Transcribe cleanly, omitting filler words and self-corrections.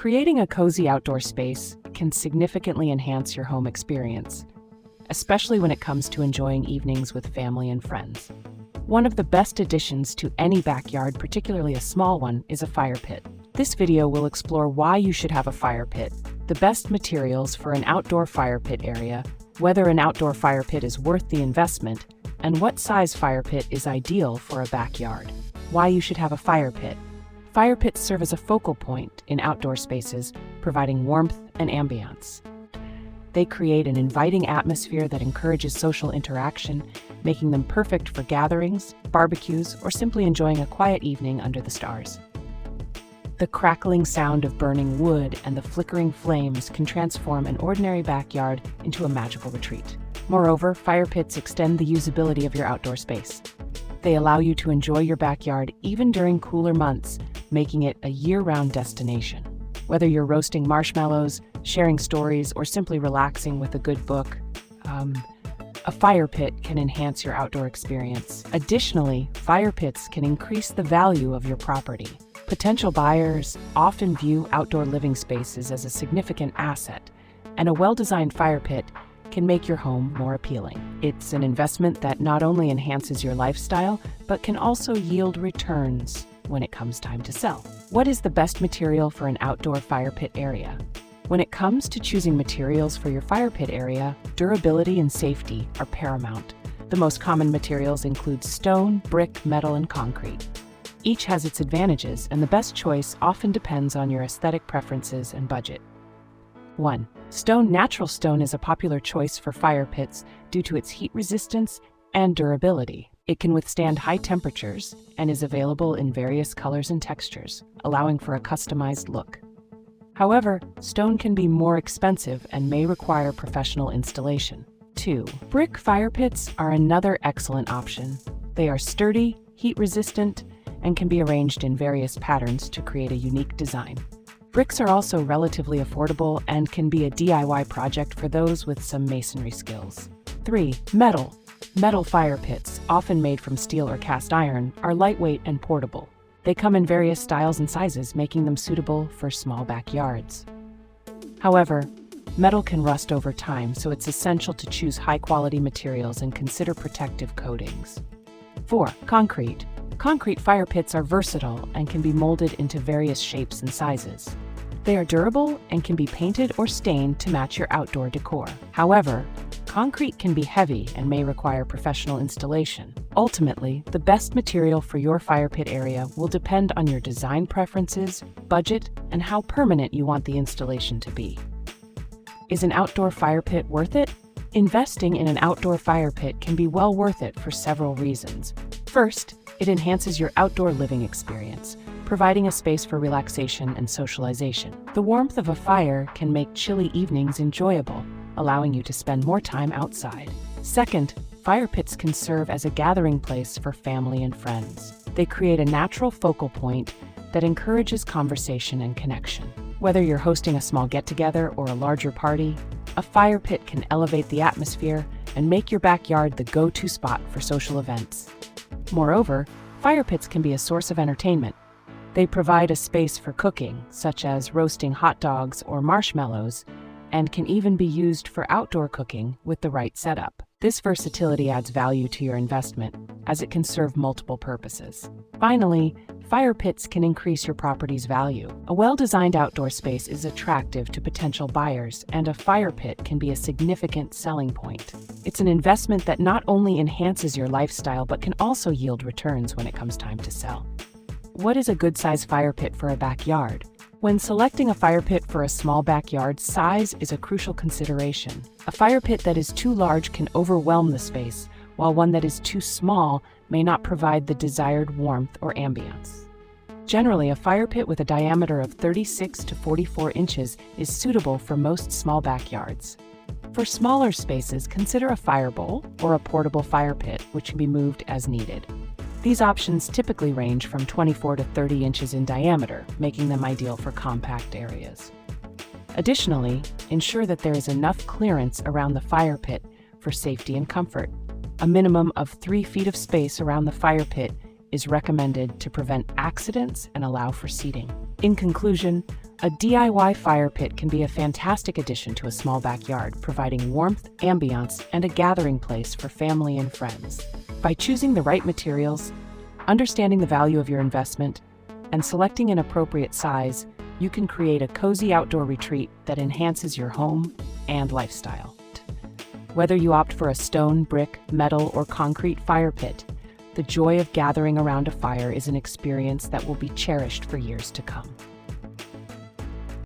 Creating a cozy outdoor space can significantly enhance your home experience, especially when it comes to enjoying evenings with family and friends. One of the best additions to any backyard, particularly a small one, is a fire pit. This video will explore why you should have a fire pit, the best materials for an outdoor fire pit area, whether an outdoor fire pit is worth the investment, and what size fire pit is ideal for a backyard. Why you should have a fire pit. Fire pits serve as a focal point in outdoor spaces, providing warmth and ambience. They create an inviting atmosphere that encourages social interaction, making them perfect for gatherings, barbecues, or simply enjoying a quiet evening under the stars. The crackling sound of burning wood and the flickering flames can transform an ordinary backyard into a magical retreat. Moreover, fire pits extend the usability of your outdoor space. They allow you to enjoy your backyard even during cooler months, making it a year-round destination. Whether you're roasting marshmallows, sharing stories, or simply relaxing with a good book, a fire pit can enhance your outdoor experience. Additionally, fire pits can increase the value of your property. Potential buyers often view outdoor living spaces as a significant asset, and a well-designed fire pit can make your home more appealing. It's an investment that not only enhances your lifestyle, but can also yield returns when it comes time to sell. What is the best material for an outdoor fire pit area? When it comes to choosing materials for your fire pit area, durability and safety are paramount. The most common materials include stone, brick, metal, and concrete. Each has its advantages, and the best choice often depends on your aesthetic preferences and budget. 1. Stone. Natural stone is a popular choice for fire pits due to its heat resistance and durability. It can withstand high temperatures and is available in various colors and textures, allowing for a customized look. However, stone can be more expensive and may require professional installation. 2. Brick fire pits are another excellent option. They are sturdy, heat-resistant, and can be arranged in various patterns to create a unique design. Bricks are also relatively affordable and can be a DIY project for those with some masonry skills. 3. Metal. Metal fire pits, often made from steel or cast iron, are lightweight and portable. They come in various styles and sizes, making them suitable for small backyards. However, metal can rust over time, so it's essential to choose high-quality materials and consider protective coatings. 4. Concrete. Concrete fire pits are versatile and can be molded into various shapes and sizes. They are durable and can be painted or stained to match your outdoor decor. However, concrete can be heavy and may require professional installation. Ultimately, the best material for your fire pit area will depend on your design preferences, budget, and how permanent you want the installation to be. Is an outdoor fire pit worth it? Investing in an outdoor fire pit can be well worth it for several reasons. First, it enhances your outdoor living experience, providing a space for relaxation and socialization. The warmth of a fire can make chilly evenings enjoyable, allowing you to spend more time outside. Second, fire pits can serve as a gathering place for family and friends. They create a natural focal point that encourages conversation and connection. Whether you're hosting a small get-together or a larger party, a fire pit can elevate the atmosphere and make your backyard the go-to spot for social events. Moreover, fire pits can be a source of entertainment. They provide a space for cooking, such as roasting hot dogs or marshmallows, and can even be used for outdoor cooking with the right setup. This versatility adds value to your investment, as it can serve multiple purposes. Finally, fire pits can increase your property's value. A well-designed outdoor space is attractive to potential buyers, and a fire pit can be a significant selling point. It's an investment that not only enhances your lifestyle, but can also yield returns when it comes time to sell. What is a good-sized fire pit for a backyard? When selecting a fire pit for a small backyard, size is a crucial consideration. A fire pit that is too large can overwhelm the space, while one that is too small may not provide the desired warmth or ambience. Generally, a fire pit with a diameter of 36 to 44 inches is suitable for most small backyards. For smaller spaces, consider a fire bowl or a portable fire pit, which can be moved as needed. These options typically range from 24 to 30 inches in diameter, making them ideal for compact areas. Additionally, ensure that there is enough clearance around the fire pit for safety and comfort. A minimum of 3 feet of space around the fire pit is recommended to prevent accidents and allow for seating. In conclusion, a DIY fire pit can be a fantastic addition to a small backyard, providing warmth, ambiance, and a gathering place for family and friends. By choosing the right materials, understanding the value of your investment, and selecting an appropriate size, you can create a cozy outdoor retreat that enhances your home and lifestyle. Whether you opt for a stone, brick, metal, or concrete fire pit, the joy of gathering around a fire is an experience that will be cherished for years to come.